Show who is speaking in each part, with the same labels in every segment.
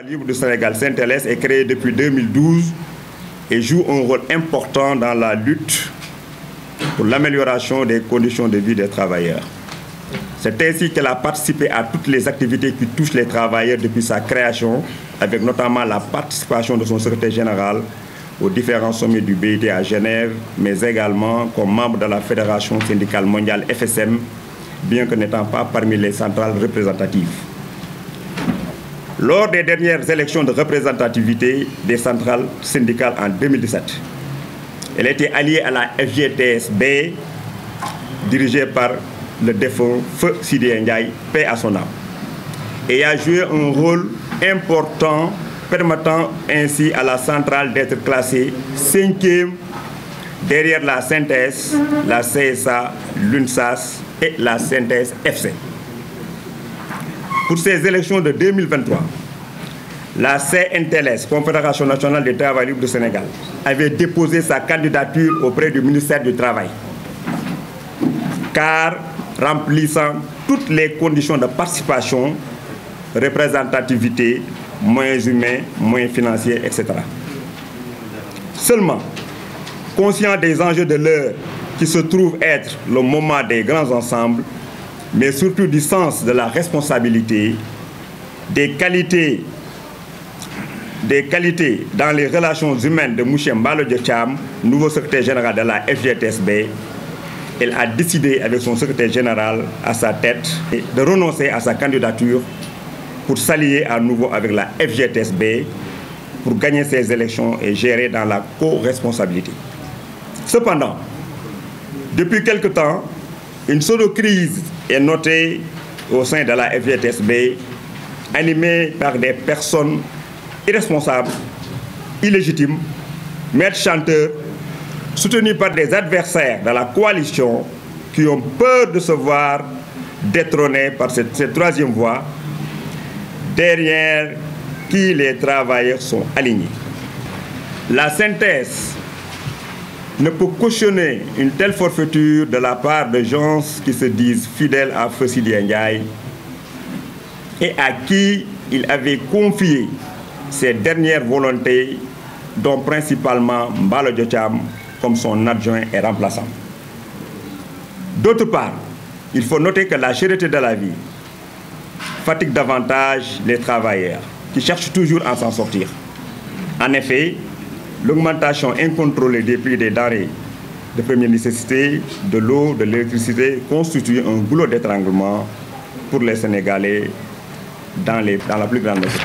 Speaker 1: Libre du Sénégal, Syntelès, est créé depuis 2012 et joue un rôle important dans la lutte pour l'amélioration des conditions de vie des travailleurs. C'est ainsi qu'elle a participé à toutes les activités qui touchent les travailleurs depuis sa création, avec notamment la participation de son secrétaire général aux différents sommets du BIT à Genève, mais également comme membre de la Fédération syndicale mondiale FSM, bien que n'étant pas parmi les centrales représentatives. Lors des dernières élections de représentativité des centrales syndicales en 2017, elle était alliée à la FGTSB, dirigée par le défunt Feu Sidi Ndiaye, paix à son âme, et a joué un rôle important permettant ainsi à la centrale d'être classée 5e derrière la Synthèse, la CSA, l'UNSAS et la Synthèse FC. Pour ces élections de 2023, la CNTLS, Confédération nationale des travailleurs libres du Sénégal, avait déposé sa candidature auprès du ministère du Travail, car remplissant toutes les conditions de participation, représentativité, moyens humains, moyens financiers, etc. Seulement, conscient des enjeux de l'heure qui se trouve être le moment des grands ensembles, mais surtout du sens de la responsabilité, des qualités dans les relations humaines de M. Mballo Dia Thiam, nouveau secrétaire général de la FGTSB, elle a décidé avec son secrétaire général à sa tête de renoncer à sa candidature pour s'allier à nouveau avec la FGTSB pour gagner ces élections et gérer dans la co-responsabilité. Cependant, depuis quelque temps, une pseudo-crise est notée au sein de la FGTSB, animée par des personnes irresponsables, illégitimes, maîtres chanteurs, soutenus par des adversaires de la coalition qui ont peur de se voir détrônés par cette troisième voie, derrière qui les travailleurs sont alignés. La synthèse ne peut cautionner une telle forfaiture de la part de gens qui se disent fidèles à Feu Sidi Ndiaye et à qui il avait confié ses dernières volontés, dont principalement Mballo Dia Thiam comme son adjoint et remplaçant. D'autre part, il faut noter que la cherté de la vie fatigue davantage les travailleurs qui cherchent toujours à s'en sortir. En effet, l'augmentation incontrôlée des prix des denrées de première nécessité, de l'eau, de l'électricité constitue un goulot d'étranglement pour les Sénégalais dans la plus grande mesure.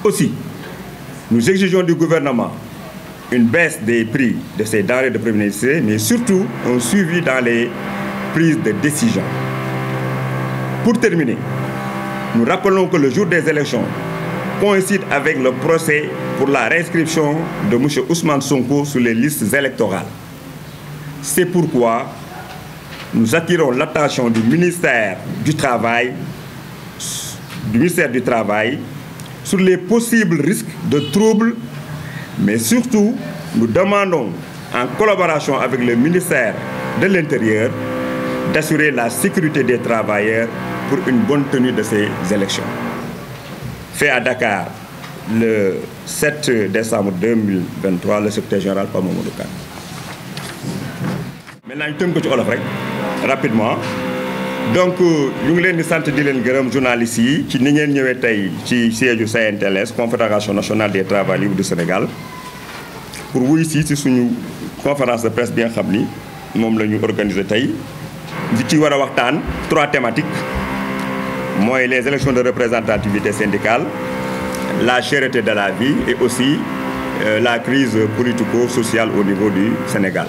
Speaker 1: Aussi, nous exigeons du gouvernement une baisse des prix de ces denrées de première nécessité, mais surtout un suivi dans les prises de décision. Pour terminer, nous rappelons que le jour des élections coïncide avec le procès pour la réinscription de M. Ousmane Sonko sur les listes électorales. C'est pourquoi nous attirons l'attention du ministère du Travail sur les possibles risques de troubles, mais surtout, nous demandons, en collaboration avec le ministère de l'Intérieur, d'assurer la sécurité des travailleurs pour une bonne tenue de ces élections. Fait à Dakar le 7 décembre 2023, le secrétaire général Pape Mamadou Kane. Maintenant, ñu tënk ko ci olof rek rapidement. Donc ñu ngi leen di sant di leen gërëm journalistes yi ci ni ngeen ñëwee tey ci siège CNTLS, Confédération nationale des travailleurs libres du Sénégal, pour wuy si suñu conférence de presse bi nga xam ni moom la ñu organiser tey di ci war a waxtaan 3 thématiques mooy les élections de représentativité syndicale, la cherté de la vie et aussi la crise politico-sociale au niveau du Sénégal.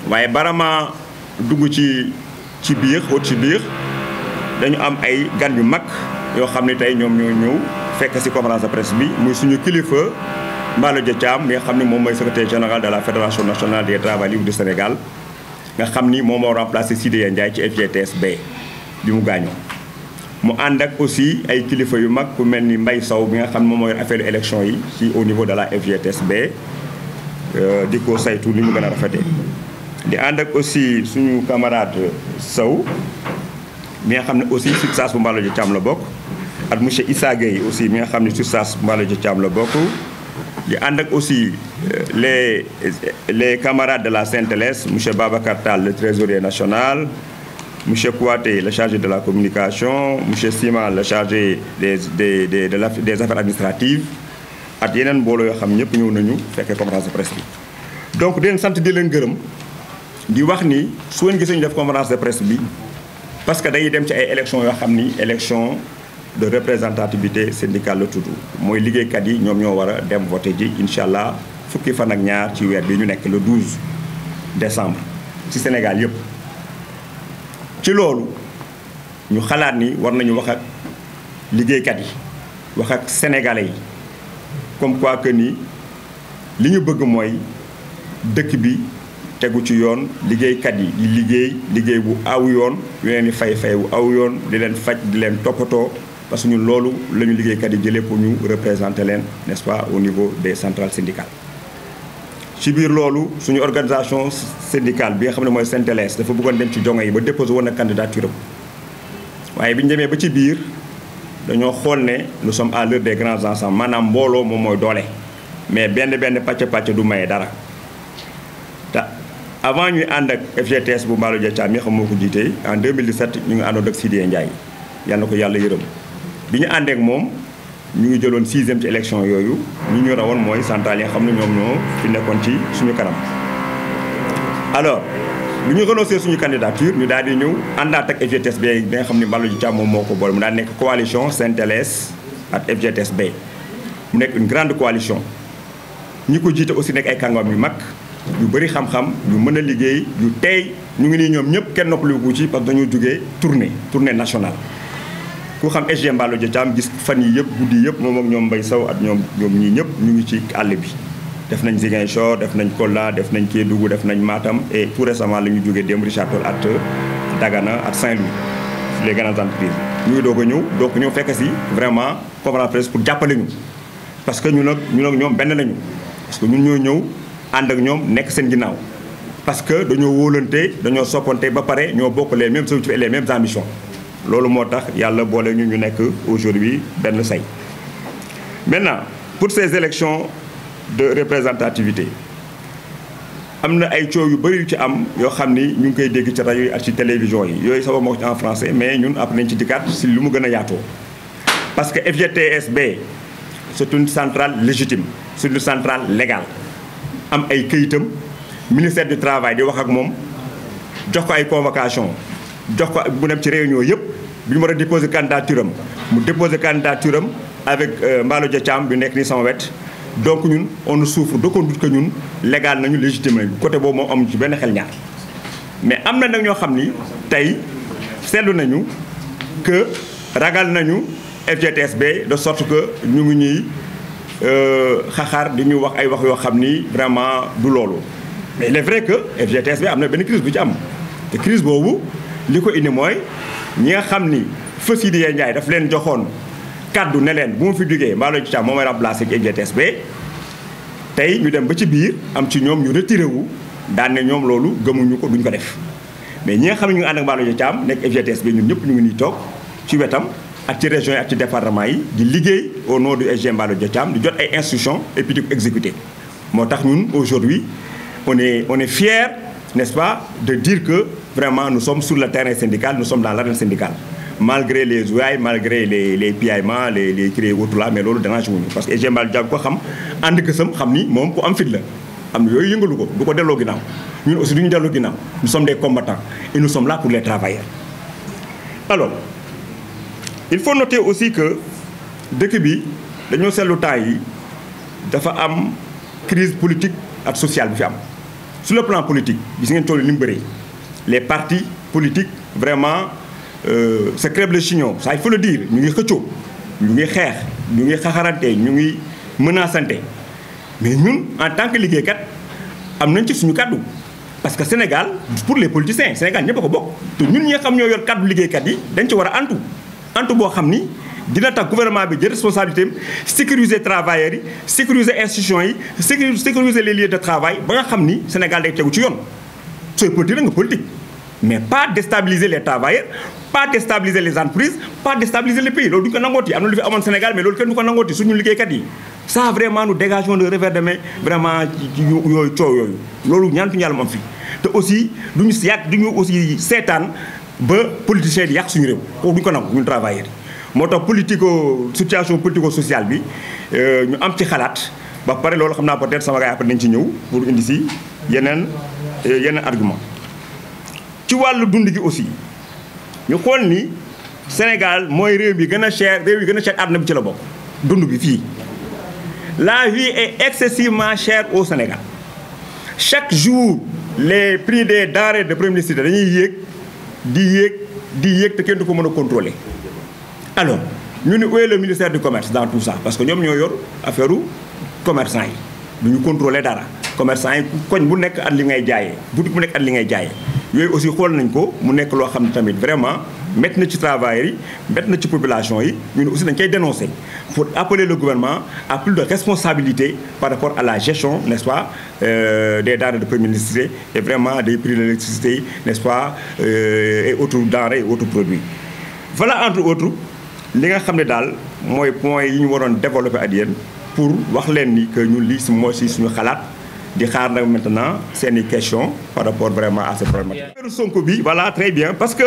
Speaker 1: waaye barama dugg ci biir dañu am ay gan yu mag yoo xam ne tey ñoom ñoo ñëw fekk ci conférence de presse bi muy suñu kilifa Mballo Dia Thiam mi nga xam ne moom mooy secrétaire général de la Fédération nationale des travailleurs libres du Sénégal nga xam ni moom moo remplacé Sidi Ndiaye ci FGTSB bi mu gaañoo. mu ànd ak aussi ay kilifa yu mag ku mel ni Mbaye Sow bi nga xam ne moom mooy affaire élection yi ci au niveau de la FGTSB di ko saytu ni mu gën a rafetee. di ànd ak aussi suñu camarade Sow mi nga xam ne aussi SUTSAS bu Mballo Dia Thiam la bokk ak monsieur Issa Gueye aussi mi nga xam ne SUTSAS Mballo Dia Thiam la bokk di ànd ak aussi les camarades de la Saint-Thélès monsieur Babacar Tall le trésorier national, monsieur Kouaté le chargé de la communication, monsieur Sima le chargé des affaires administratives ak yeneen mbooloo yoo xam ñëpp ñëw nañu fekkee conférence de presse bi. donc di leen sant di leen gërëm di wax ni su ngeen gisee ñu def conférence de presse bi parce que dañuy dem ci ay élections yoo xam ni élection de représentativité syndicale la tudd mooy liggéeykat yi ñoom ñoo war a dem voté ji incha allah fukki fan ak ñaar ci weer bi ñu nekk le 12 décembre ci Sénégal yëpp. ci loolu ñu xalaat ni war nañu wax ak liggéeykat yi wax ak sénégalais yi comme quoi que ni li ñu bëgg mooy dëkk bi tegu ci yoon liggéeykat yi di liggéey bu aw yoon yu leen di fay bu aw yoon di leen faj di leen toppatoo parce que ñun loolu la ñu liggéeykat yi jëlee pour ñu représenter leen n'est-ce pas au niveau des centrales syndicales. ci biir loolu suñu organisation syndicale bi nga xam ne mooy Saint-Thélès dafa bëggoon dem ci jonge yi ba déposé woon na candidature am waaye bi ñu demee ba ci biir dañoo xool ne nous sommes à l'heure des grands ensembles maanaam mbooloo moom mooy doole mais benn pàcc du maye dara te avant ñuy ànd ak FGTS bu Mballo Dia Thiam mi xam moo ko jiite en 2017 ñu ngi àndoon ak Sidya Ndiaye yal na ko yàlla yërëm bi ñu àndee ak moom ñu ngi jëloon 6e ci élection yooyu ñu rawoon mooy centrale yi nga xam ne ñoom ñoo fi nekkoon ci suñu kanam. alors bu ñu renoncé suñu candidature ñu daal di ñëw àndaat ak FGTS bi nga xam ne Mballo Dia Thiam moom moo ko boole mu daal nekk coalition Saint-Thélès ak FGTS B mu nekk une grande coalition. ñi ko jiite aussi nekk ay kàngam yu mag yu bëri xam-xam yu mën a liggéey yu tey ñu ngi nii ñoom ñëpp kenn noppaliku ci parce que dañoo jógee tournée nationale. ku xam SG Mballo Dia Thiam gis fan yi yëpp guddi yëpp moom ak ñoom Mbaye Sow ak ñoom ñii ñëpp ñu ngi ci àll bi. def nañ Ziguinchor def nañ Kolda def nañ Kédougou def nañ Matam et tout récemment la ñu jógee démb Richard Toll at Dagana at Saint-Louis les grandes entreprises. ñu ngi doog a ñëw donc ñëw fekk si vraiment conférence presse pour jàppale ñu parce que ñun ak ñoom benn lañu. parce que ñun ñoo ñëw ànd ak ñoom nekk seen ginnaaw parce que dañoo wóolante dañoo soppante ba pare ñoo bokk les mêmes objectifs et les mêmes ambitions loolu moo tax yàlla boole ñu nekk aujourd'hui benn say. maintenant pour ces élections de représentativité am na ay coow yu bëri yu ci am yoo xam ni ñu ngi koy dégg ci rajo yi ak ci télévision yi yooyu sama moo ci en français mais ñun après nañ ci dikkaat si lu mu gën a yaatoo parce que FGTSB c'est une centrale légitime. c'est une centrale légale am ay këyitam ministère du travail di wax ak moom jox ko ay convocation jox ko bu dem ci réunion yëpp bi ñu war a déposer candidature am mu déposer candidature am avec Mballo Dia Thiam bi nekk ni sama wet donc ñun on ne souffre d'aucun doute que ñun légal nañu légitime nañu côté boobu moom amuñu ci benn xel ñaar mais am na nag ñoo xam ni tey seetlu nañu que ragal nañu FGTSB de sorte que ñu ngi ñuy xaxaar di ñu wax ay wax yoo xam ni vraiment du loolu mais il est vrai que FGTS bi am na benn crise bu ci am te crise boobu li ko indi mooy ñi nga xam ni feu Sidya Ndiaye daf leen joxoon kaddu ne leen bu ma fi jógee Mballo Dia Thiam moo may remplacé ak FGTS bi tey ñu dem ba ci biir am ci ñoom ñu retiré wu daan ne ñoom loolu gëmuñu ko duñ ko def mais ñi nga xam ne ñu ngi ànd ak Mballo Dia Thiam nekk FGTS bi ñun ñëpp ñu ngi nii toog ci wetam ak ci régions yi ak ci département yi di liggéey au nom du SG Mballo Dia Thiam di jot ay instructions et puis di ko exécuter moo tax ñun aujourd'hui on est fiers n'est-ce pas de dire que vraiment nous sommes sur le terrain syndical nous sommes dans l'arène syndicale malgré les ouailles malgré les piaillements les cris autres là mais loolu dérange wuñu parce que SG Mballo Dia Thiam ko xam ànd kësam xam ni moom ku am fit la am na yooyu yëngalu ko du ko delloo ginnaaw ñun aussi du ñu delloo ginnaaw nous sommes des combattants et nous sommes là pour les travailleurs alors il faut noter aussi que dëkk bi dañoo seetlu temps yi dafa am crise politique ak sociale bi fi am sur le plan politique gis ngeen tool yi ni mu bëree les partis politiques vraiment se crèvent le chignon ça il faut le dire ñu ngi xëccoo ñu ngi xeex ñu ngi xaxarante ñu ngi menacante mais ñun en tant que liggéeykat am nañ ci suñu kàddu parce que Sénégal pour les politiciens Sénégal ñëpp a ko bokk te ñun ñi nga xam ñoo yor kàddu liggéeykat yi dañ ci war a antu boo xam ni dina tax gouvernement bi jël responsabilité am sécuriser travailleurs yi sécuriser institutions yi sécuriser les lieux de travail ba nga xam ni Sénégal day tegu ci yoon sooy politique nga politique mais pas déstabiliser les travailleurs, pas déstabiliser les entreprises, pas déstabiliser les pays. Loolu duñ ko nangooti am na lu fi amoon Sénégal mais loolu kenn du ko nangooti suñu liggéeykat yi. Ça vraiment nous dégageons de revers de main vraiment yooyu coow yooyu loolu ñaantuñu yàlla mu am fi te aussi duñu duñu aussi seetaan ba politiciens yi yàq suñu réew kooku duñu ko nangu ñun travailleurs yi. moo tax situation politico sociale bi ñu am ci xalaat ba pare loolu xam naa peut-être sama gars yi après nañ ci ñëw pour indi si yeneen argument ci wàllu dund gi aussi ñu xool ni Sénégal mooy réew yi gën a cher àdduna bi ci la bokk dund bi fii. La vie est excessivement chère au Sénégal. Chaque jour, les prix des denrées de première nécessité dañuy yéeg te kenn du ko mën a contrôler. Alors ñu ne où est le ministère du commerce dans tout ça parce que ñoom ñoo yor affaire commerçant yi du ñu contrôler dara commerçant yi koñ bu nekk at li ngay jaayee boutique bu nekk at li ngay jaayee yooyu aussi xool nañ ko mu nekk loo xam ne tamit vraiment métti na ci travailleurs yi métti na ci population yi ñun aussi dañ koy dénoncer pour appeler le gouvernement à plus de responsabilité par rapport à la gestion n'est-ce pas des denrées de première nécessité et vraiment des prix de l'électricité n'est-ce pas et autres denrées et autres produits. Voilà entre autres li nga xam ne daal mooy point yi ñu waroon développer ak yéen pour wax leen ni que ñun lii si mooy si suñu xalaat di xaar nag maintenant seeni question par rapport vraiment à ce problème. Affaire Sonko bi voilà très bien parce que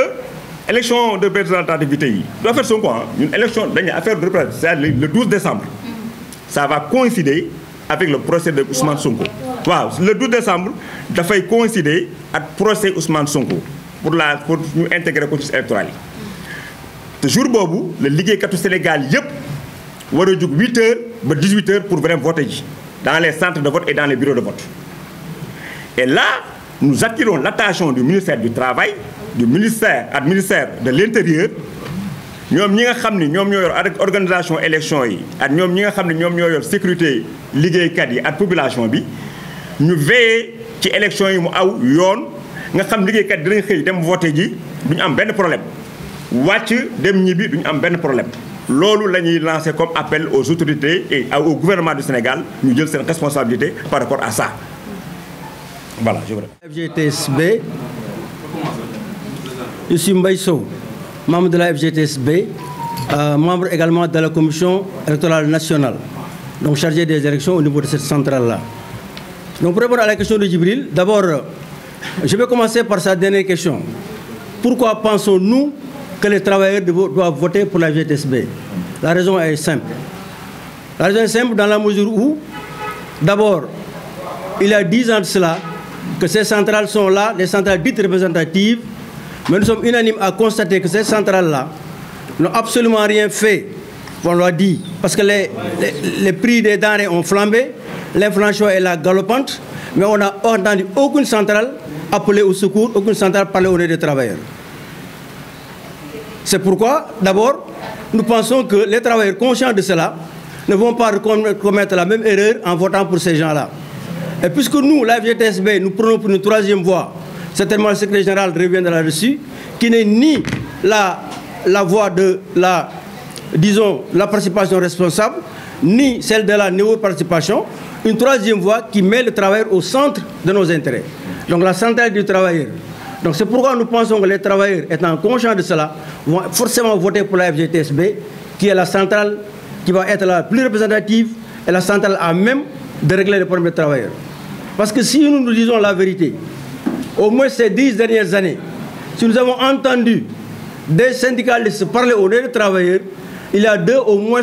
Speaker 1: élection de représentativité yi du affaire Sonko une élection dañuy affaire de représentativité le 12 décembre ça va coïncider avec le procès de Ousmane Sonko. waaw le 12 décembre dafay coïncider ak procès Ousmane Sonko pour ñu intégrer ko ci électoral yi. te jour boobu la liggéeykatu Sénégal yëpp war a jóg 8h ba 18h pour vraiment voter ji dans les centres de vote et dans les bureaux de vote. Et là nous attirons l'attention du ministère du travail du ministère de l'intérieur ñoom ñi nga xam ni ñoom ñoo yor organisation élection yi ak ñoom ñi nga xam ne ñoom ñoo yor sécurité liggéeykat yi ak population bi ñu veiller ci élection yi mu aw yoon nga xam liggéeykat dinañ xëy dem voter ji duñu am benn problème. wàcc dem ñibbi duñu am benn problème loolu la ñuy lancer comme appel aux autorités et au gouvernement du Sénégal ñu jël seen responsabilité par rapport à ça voilà je vous remercie.
Speaker 2: FGTSB je suis Mbaye Sow membre de la FGTSB membre également de la commission électorale nationale donc chargé des élections au niveau de cette centrale là. Donc pour répondre à la question de Djibril d'abord je vais commencer par sa dernière question. Pourquoi pensons-nous que les travailleurs doivent voter pour la FGTSB? La raison est simple. La raison est simple dans la mesure où, d'abord, il y a 10 ans de cela, que ces centrales sont là, des centrales dites représentatives, mais nous sommes unanimes à constater que ces centrales-là n'ont absolument rien fait, on l'a dit, parce que les prix des denrées ont flambé, l'inflation est là galopante, mais on n'a entendu aucune centrale appeler au secours, aucune centrale parler au nom des travailleurs. C'est pourquoi, d'abord, nous pensons que les travailleurs conscients de cela ne vont pas commettre la même erreur en votant pour ces gens-là. Et puisque nous, la FGTSB, nous prenons pour une troisième voie, certainement le secrétaire général reviendra là-dessus, qui n'est ni la voie de la participation responsable, ni celle de la néo-participation, une troisième voie qui met le travailleur au centre de nos intérêts. Donc la centrale du travailleur. Donc c'est pourquoi nous pensons que les travailleurs, étant conscients de cela, vont forcément voter pour la FGTSB, qui est la centrale qui va être la plus représentative et la centrale à même de régler les problèmes des travailleurs. Parce que si nous disons la vérité, au moins ces 10 dernières années, si nous avons entendu des syndicalistes parler au nom des travailleurs, il y a 2 au moins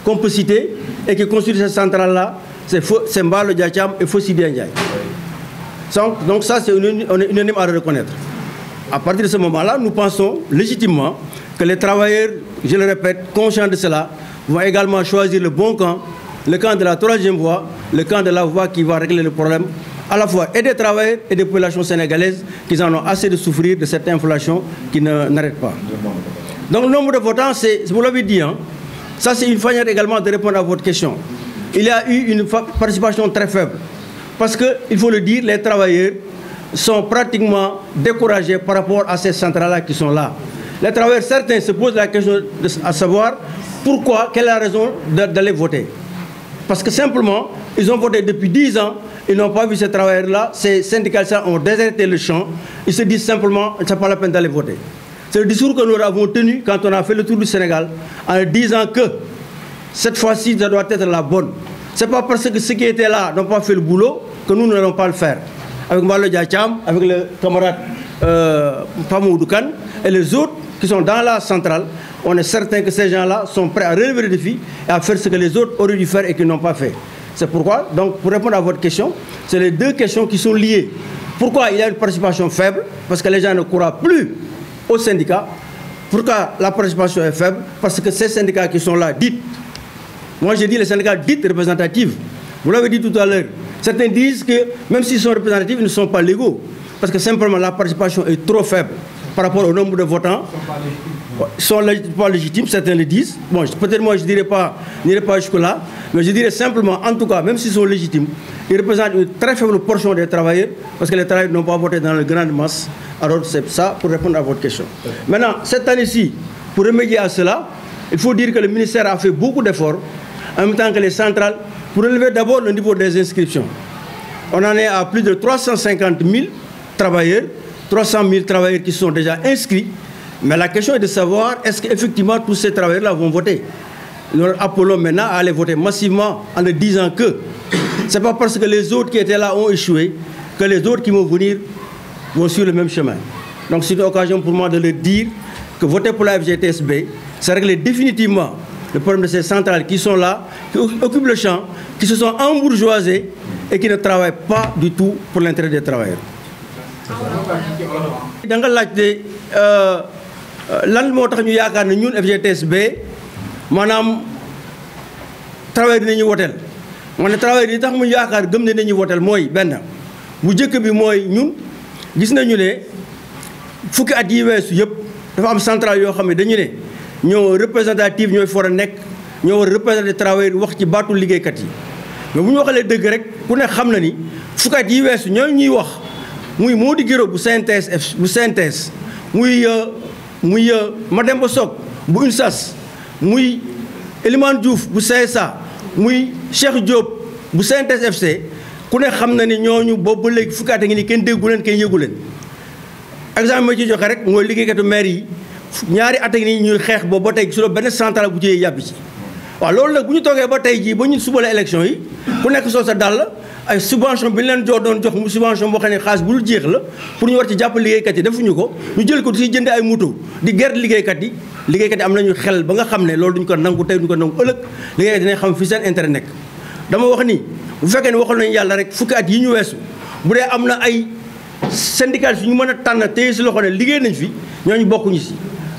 Speaker 2: qu'on peut citer et qui constituent cette centrale-là, c'est Mbalo Diacham et Fossi Ndiaye. Donc ça, on est unanime à le reconnaître. À partir de ce moment-là, nous pensons légitimement que les travailleurs, je le répète, conscients de cela, vont également choisir le bon camp, le camp de la troisième voie, le camp de la voie qui va régler le problème, à la fois et des travailleurs et des populations sénégalaises qui en ont assez de souffrir de cette inflation qui n'arrête pas. Donc le nombre de votants, vous l'avez dit, ça c'est une manière également de répondre à votre question. Il y a eu une participation très faible. Parce qu'il faut le dire, les travailleurs sont pratiquement découragés par rapport à ces centrales-là qui sont là. Les travailleurs, certains se posent la question à savoir pourquoi, quelle est la raison d'aller voter. Parce que simplement, ils ont voté depuis 10 ans ils n'ont pas vu ces travailleurs-là, ces syndicalistes ont déserté le champ, ils se disent simplement, c'est pas la peine d'aller voter. C'est le discours que nous avons tenu quand on a fait le tour du Sénégal, en disant que cette fois-ci, ça doit être la bonne. C'est pas parce que ceux qui étaient là n'ont pas fait le boulot que nous n'allons pas le faire. Avec Malo Diacham, avec le camarade Pamou Doukan et les autres qui sont dans la centrale, on est certain que ces gens-là sont prêts à relever le défi et à faire ce que les autres auraient dû faire et qu'ils n'ont pas fait. C'est pourquoi, donc, pour répondre à votre question, c'est les deux questions qui sont liées. Pourquoi il y a une participation faible? Parce que les gens ne croient plus aux syndicats. Pourquoi la participation est faible? Parce que ces syndicats qui sont là, dites, moi je dis les syndicats dites représentatifs. Vous l'avez dit tout à l'heure. Certains disent que même s'ils sont représentatifs, ils ne sont pas légaux. Parce que simplement la participation est trop faible par rapport au nombre de votants. Ils ne sont pas légitimes, certains le disent. Bon, peut-être moi je n'irai pas jusque-là, mais je dirais simplement, en tout cas, même s'ils sont légitimes, ils représentent une très faible portion des travailleurs, parce que les travailleurs n'ont pas voté dans la grande masse. Alors c'est ça pour répondre à votre question. Maintenant, cette année-ci, pour remédier à cela, il faut dire que le ministère a fait beaucoup d'efforts, en même temps que les centrales, pour relever d'abord le niveau des inscriptions. On en est à plus de 350 000 travailleurs, 300 000 travailleurs qui sont déjà inscrits. Mais la question est de savoir, est-ce qu'effectivement tous ces travailleurs-là vont voter? Nous appelons maintenant à aller voter massivement en leur disant que ce n'est pas parce que les autres qui étaient là ont échoué que les autres qui vont venir vont suivre le même chemin. Donc c'est une occasion pour moi de leur dire que voter pour la FGTSB, c'est régler définitivement le problème de ces centrales qui sont là, qui occupent le champ, qui se sont embourgeoisés et qui ne travaillent pas du tout pour l'intérêt des travailleurs. Dans le laajte lan moo tax ñu yaakaar ne ñun FGTSB maanaam travailleurs dinañu woteel ma ne travailleurs yi tax mu yaakaar gëm ne nañu woteel mooy benn bu njëkk bi mooy ñun gis nañu ne fukki at yi weesu yëpp dafa am centrale yoo xam ne dañu ne ñoo représentative ñooy for a nekk ñoo war a représenter travailleurs wax ci baatu liggéeykat yi mais bu ñu waxalee dëgg rek ku ne xam na ni fukki at yi weesu ñoo ñuy wax muy Mody Guiro bu CNTS muy Mademba Sock bu UNSAS muy Elimane Diouf bu CSA muy Cheikh Diop bu CNTS FC ku ne xam na ni ñooñu boobu ba léegi fukki at a ngi ni kenn déggu leen kenn yëgu leen exemple ma ci joxe rek mooy liggéeykatu maire yi ñaari at a ngi ni ñuy xeex boobu ba tey su benn central bu ci yàbbi ci waaw loolu nag bu ñu toogee ba tey jii ba ñu suba la élection yi ku nekk soo sa dàll ay subvention bi ñu leen doon jox mu subvention boo xam ne xaalis bu dul jeex la pour ñu war ci jàpp liggéeykat yi defuñu ko ñu jël ko di si jënd ay moto di gerte liggéeykat yi am nañu xel ba nga xam ne loolu duñ ko nangu tey duñ ko nangu ëllëg liggéeykat dinañ xam fi seen intérêt nekk dama wax ni bu fekkee ne waxal nañu yàlla rek fukki at yi ñu weesu bu dee am na ay syndicats yu ñu mën a tànn téye si loxo ne liggéey nañ fi ñooñu bokkuñu si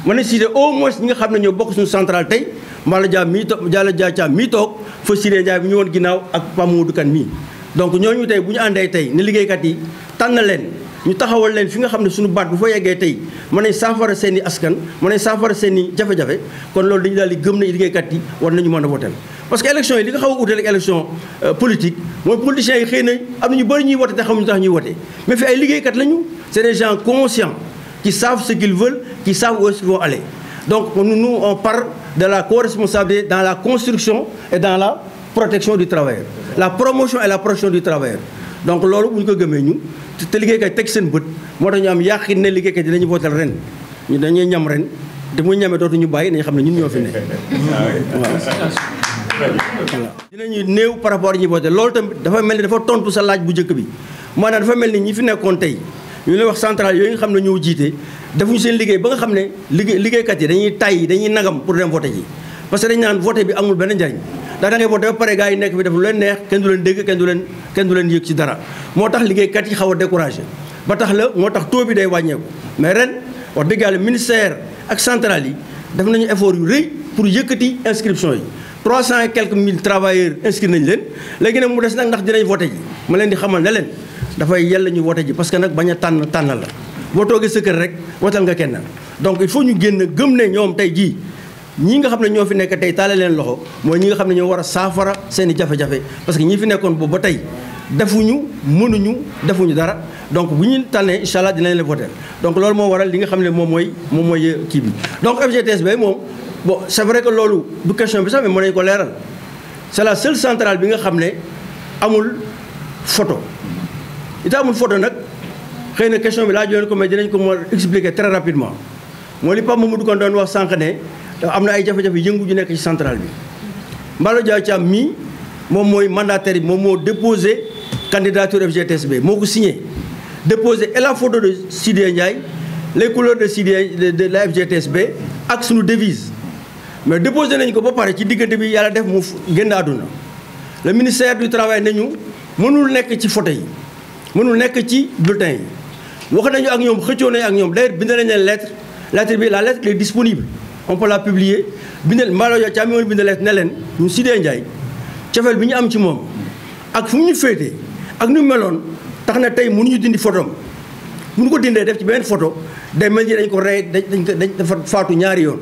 Speaker 2: mën na citer au moins ñi nga xam ne ñoo bokk suñu centrale tey Mballa Dia mii toog Diallo Dia Thiam mii toog fa Siré Ndiaye bi ñu woon ginnaaw ak Pamadou Kane mii donc ñooñu tey bu ñu àndee tey ne liggéeykat yi tànn leen ñu taxawal leen fi nga xam ne suñu baat bu fa yeggee tey mën nañ saafara seen i askan mën nañ saafara seen i jafe-jafe kon loolu dañu daal di gëm ne liggéeykat yi war nañu mën a voter parce que élection yi li nga xaw a utale ak élection politique mooy politiciens yi xëy na am na ñu bëri ñuy wote te xamuñu tax ñuy wote mais fi ay liggéeykat lañu c'est des gens conscients qui savent ce qu'ils veulent qui savent où est-ce qu'ils vont aller donc nous on parle de la co-responsabilité dans la construction et dans la protection du travailleur la promotion et la protection du travailleur donc loolu bu ñu ko gëmee ñu te liggéeykat teg seen bët moo tax ñu am yàqin ne liggéeykat yi dañuy voter ren ñu dañuy ñam ren te muy ñamee dootu ñu bàyyi dañu xam ne ñun ñoo fi ne voilà dinañu néew par rapport ñuy voter loolu tamit dafa mel ni dafa tontu sa laaj bu njëkk bi maanaam dafa mel ni ñi fi nekkoon tey ñu lay wax centrale yooyu nga xam ne ñoo jiite defuñu seen liggéey ba nga xam ne liggéeykat yi dañuy tay dañuy nagam pour dem voter ji parce que dañu naan voter bi amul benn njariñ ndax da ngay voter ba pare gars yi nekk fi def lu leen neex kenn du leen dégg kenn du leen yëg ci dara moo tax liggéeykat yi xaw a découragé ba tax la moo tax taux bi day wàññeeku mais ren wax dëgg yàlla ministère ak centrale yi def nañu effort yu rëy pour yëkkati inscription yi 300 et quelques mille travailleurs inscrits nañ leen léegi nag mu des nag ndax dinañ voter ji ma leen di xamal ne leen dafay yella ñu voter ji parce que nag bañ a tànn la boo toogee sa kër rek wotal nga kenn donc il faut ñu génn gëm ne ñoom tey jii ñi nga xam ne ñoo fi nekk tey taale leen loxo mooy ñi nga xam ne ñoo war a saafara seen i jafe-jafe parce que ñi fi nekkoon boobu ba tey defuñu defuñu dara donc bu ñu tànnee incha allah dinañ leen voter donc loolu moo waral li nga xam ne moom mooy kii bi donc FGTSB moom bon c'est vrai que loolu du question bi sax mais mën nañu ko leeral c'est la seule centrale bi nga xam ne amul photo ita amul photo nag xëy na question bi laa joxe ko mais dinañ ko mën expliquer très rapidement moo li Pape Mamadou Kon doon wax sànq ne am na ay jafe-jafe yëngu ju nekk ci centrale bi Mballo Dia Thiam mii moom mooy mandataire bi moom moo déposé candidature FGTSB moo ko signé déposé et la photo de Sidya Ndiaye les couleurs de Sidya de la FGTSB ak suñu devise mais déposé nañ ko ba pare ci diggante bi yàlla def mu génn àdduna le ministère du travail nañu mënul nekk ci photo yi mënul nekk ci bulletin yi wax nañu ak ñoom xëccoo nañu ak ñoom d'ailleurs bind nañ leen lettre bi la lettre est disponible on peut la publier bindal Mballo Dia Thiam mi bind lettre ne leen ñu Sidya Ndiaye cofeel bi ñu am ci moom ak fu mu ñu féetee ak nu meloon tax na tey mënuñu dindi photom mënu ko dindee def ci beneen photo day mel ni dañ ko rey dañ dafa faatu ñaari yoon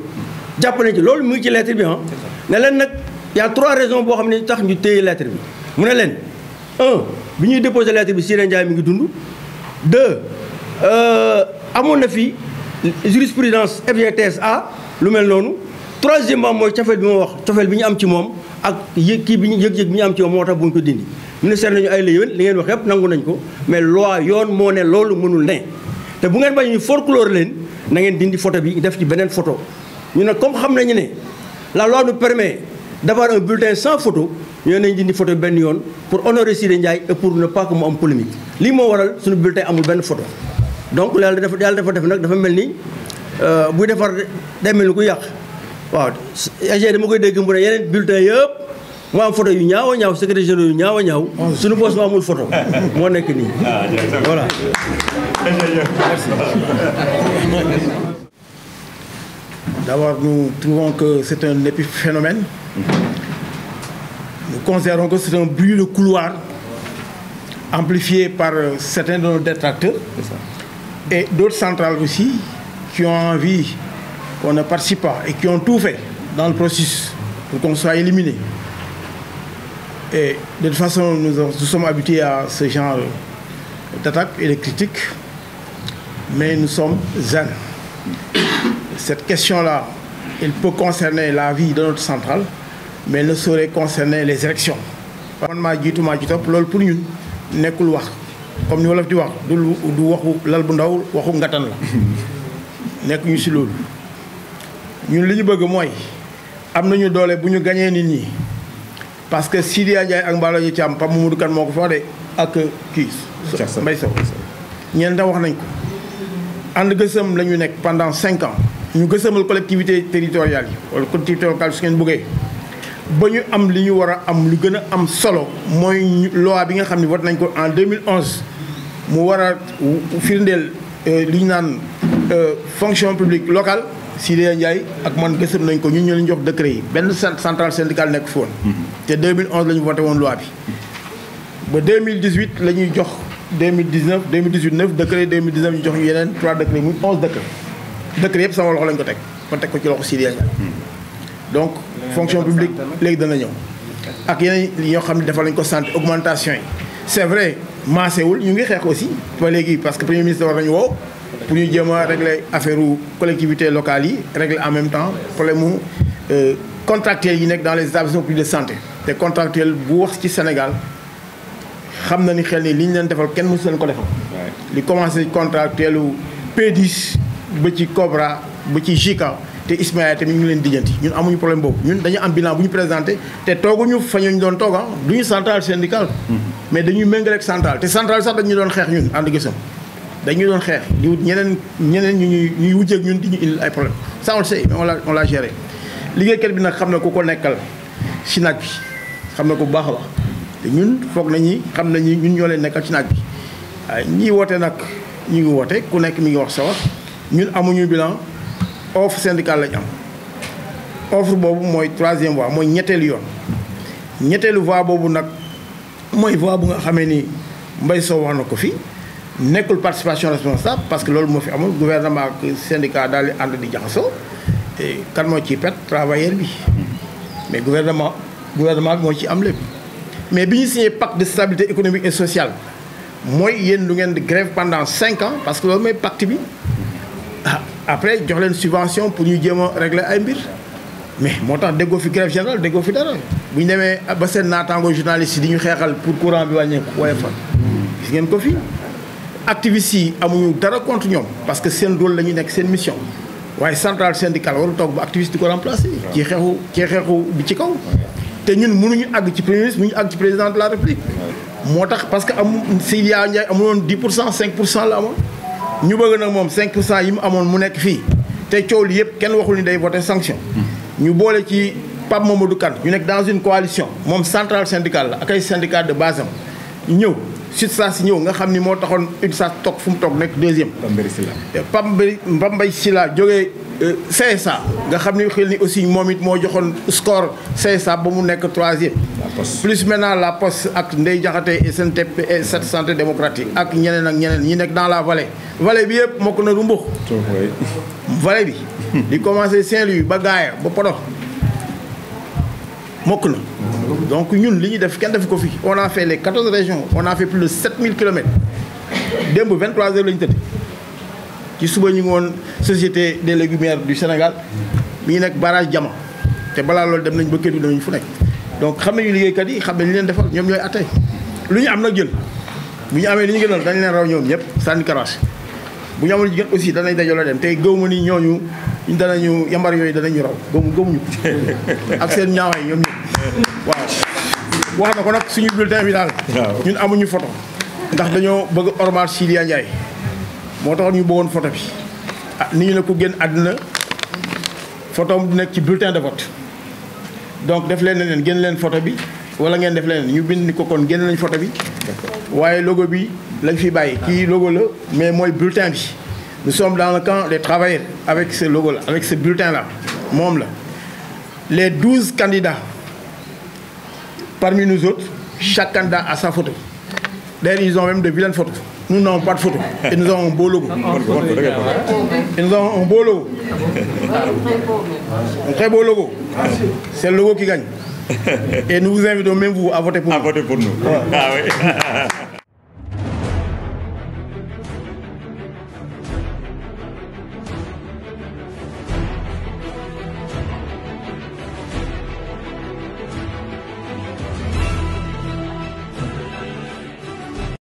Speaker 2: jàpp nañ ci loolu mu ngi ci lettre bi ne leen nag y a 3 raisons boo xam ne tax ñu téye lettre bi mu ne leen 1 bi ñuy déposé lettre bi Sidya Ndiaye mi ngi dund 2 amoon na fi jurisprudence FGTSA lu mel noonu 3e mooy cofeel bi ma wax cofeel bi ñu am ci moom ak yëg-yëg bi ñu am ci moom moo tax bu ñu ko dindi ministère nañu ay la yéwén li ngeen wax yëpp nangu nañ ko mais loi yoon moo ne loolu mënul ne te bu ngeen bañ ñu folklore leen na ngeen dindi photo bi def ci beneen photo ñu ne comme xam nañu ne la loi nous permet d'avoir un bulletin sans photo ñoo nañ dindi photo benn yoon pour honorer Sidya Ndiaye et pour ne pas que mu am polémique lii moo waral suñu bulletin amul benn photo donc yàlla dafa def nag dafa mel ni buy defar day mel ni ku yàq waaw AG dama koy dégg mu ne yeneen bulletin yëpp mu am photo yu ñaaw a ñaaw secrétaire général yu ñaaw a ñaaw suñu boos mu amul photo moo nekk nii voilà.
Speaker 3: D'abord, nous trouvons que c'est un épiphénomène. Nous considérons que c'est un bruit de couloir amplifié par certains de nos détracteurs et d'autres centrales aussi qui ont envie qu'on ne participe pas et qui ont tout fait dans le processus pour qu'on soit éliminé. Et de toute façon, nous sommes habitués à ce genre d'attaques et de critiques, mais nous sommes zen. Cette question-là, elle peut concerner la vie de notre centrale, mais elle ne saurait concerner les élections. Man maa jiitu topp loolu pour ñun nekkul wax comme ni wolof di wax du waxu lal bu ndaw waxu ngatan la nekk ñu si loolu ñun li ñu bëgg mooy am nañu doole bu ñu gañee nit ñi parce que Sidya Ndiaye ak Mballo Dia Thiam Pape Mamadou Kane moo ko fa de ak kii Mbaye Sow ñeen da wax nañ ko ànd gësëm la ñu nekk pendant 5 ans ñu gësamal collectivité territoriale yi wala collectivité locale su ngeen bëggee ba ñu am li ñu war a am lu gën a am solo mooy loi bi nga xam ne voté nañ ko en 2011 mu war a firndeel li ñu naan fonction publique locale Sidya Ndiaye ak man gësam nañ ko ñun ñoo leen jox décret yi benn centrale syndicale nekk fi woon te 2011 la ñu voté woon loi bi ba 2018 la ñuy jox 2018 9 décret 2019 ñu jox ñu yeneen 3 décret muy 11 décret yëpp sama loxo lañ ko teg ko ci loxo Sidya Ndiaye donc fonction publique léegi dana ñëw ak yeneen yoo xam ne dafa lañ ko santé augmentation yi c'est vrai maasewul ñu ngi xeex aussi ba léegi parce que premier ministre war nañu woo pour ñu jéem a régler affaire collectivité locale yi régler en même temps problème mu contractuels yi nekk dans les établissements publics de santé te contractuel bu wax ci Sénégal xam na ni xel ni li ñu leen defal kenn mësu leen ko defal li commencé contractuel u P10 ba ci Cobra ba ci JICA te Ismaïla tamit ñu ngi leen dijanti ñun amuñu problème boobu ñun dañu am bilan bu ñu présenté te tooguñu fa ñu doon toog du ñu centrale syndicale mais dañuy méngale ak centrale te centrale sax dañu doon xeex ñun ànd gësam dañu doon xeex di wut ñeneen ñuy wujjeeg ñun di ñu indil ay problème ça on le sait mais on l'a géré liggéeykat bi nag xam na ku ko nekkal si naaj bi xam na ko bu baax a baax te ñun foog nañu xam nañu ñun ñoo leen nekkal ci naaj bi waaye ñii woote nag ñu ngi woote ku nekk mi ngi wax sa wax ñun amuñu bilan offre syndicale lañu am offre boobu mooy 3e voie mooy ñetteelu yoon ñetteelu voie boobu nag mooy voie bu nga xamee ni Mbaye Sow wax na ko fi nekkul participation responsable parce que loolu moo fi amul gouvernement ak syndicat daal di ànd di jaxasoo te kan moo ci pet travailleur bi mais gouvernement bi moo ci am lépp mais bi ñu signé pacte de stabilité économique et sociale mooy yéen lu ngeen di grève pendant 5 ans parce que loolu mooy pacte bi après jox leen subvention pour ñu jéem a régler ay mbir mais moo tax déggoo fi grève générale déggoo fi dara bu ñu demee ba seen naataangoo journalistes yi di ñu xeexal pour courant bi wàññeeku waaye fan. gis ngeen ko fi activistes yi amuñu dara contre ñoom parce que seen rôle la ñu nekk seen mission waaye centrale syndicale warul toog ba activiste di ko remplacer. ci xeexu bi ci kaw. te ñun mënuñu àgg ci premier ministre mënuñu àgg ci président de la république. moo tax parce que Sidya Ndiaye amuloon 10% 5% la amoon. ñu bëgg nag moom 5% yi mu amoon mu nekk fii te coow li yëpp kenn waxul ni day voter sanction. ñu boole ci Pape Mamadou Kane ñu nekk dans une coalition moom centrale syndicale la ak ay syndicat de base am ñu ñëw SUTSAS ñëw nga xam ni moo taxoon UTSAS toog fu mu toog nekk deuxième. Pape Mbaye Sylla jógee CSA nga xam ni xel ni aussi moom it moo joxoon score CSA ba mu nekk troisième. plus maintenant la poste ak Ndeye Diakhaté et SNTP et Set Santé démocratique ak ñeneen ak ñeneen ñi nekk dans la vallée. vallée bi yëpp mokk na rumbux. vallée bi. di commencé Saint-Louis ba Gaaya ba Podor mokk na. donc ñun li ñuy def kenn def ko fi on a fait les 14 régions on a fait plus de 7000 kilomètres démb 23 heures la ñu tëdd ci suba ñu ngi woon société des légumières du Sénégal mi ngi nekk barrage Jama te balaa loolu dem nañ ba Kédougou dem nañ fu nekk. donc xam nañu liggéeykat yi xam nañ li leen defal ñoom ñooy attey lu ñu am nag jël bu ñu amee li ñu gënal dañ leen raw ñoom ñëpp sànni karaas bu ñu amul jigéen aussi danañ dajaloo dem tey gëw ma ni ñooñu ñu danañu yambar yooyu danañu raw gëmuñu ak seen ñaawaay ñoom ñëpp waaw. wax na ko nag suñu bulletin bi daal ñun amuñu photo ndax dañoo bëgg ormal Sidya Ndiaye moo taxoon ñu bëggoon photo bi ah ni ñu ne ko génn àddina photo am du nekk ci bulletin de vote donc def leen leneen génn leen photo bi wala ngeen def leneen ñu bind ni ko kon génn nañ photo bi waaye logo bi lañ fi bàyyi kii logo la mais mooy bulletin bi nous sommes dans le camp des travailleurs avec ce logo là avec ce bulletin là moom la les 12 candidats parmi nous autres chaque candidat a sa photo d'ailleurs ils ont même de vilaines photos nous n'avons pas de photo et nous avons un beau logo et nous avons un beau logo un très beau logo c'est le logo qui gagne et nous vous invitons même vous à voter pour nous.
Speaker 1: À voter pour nous. Ah oui.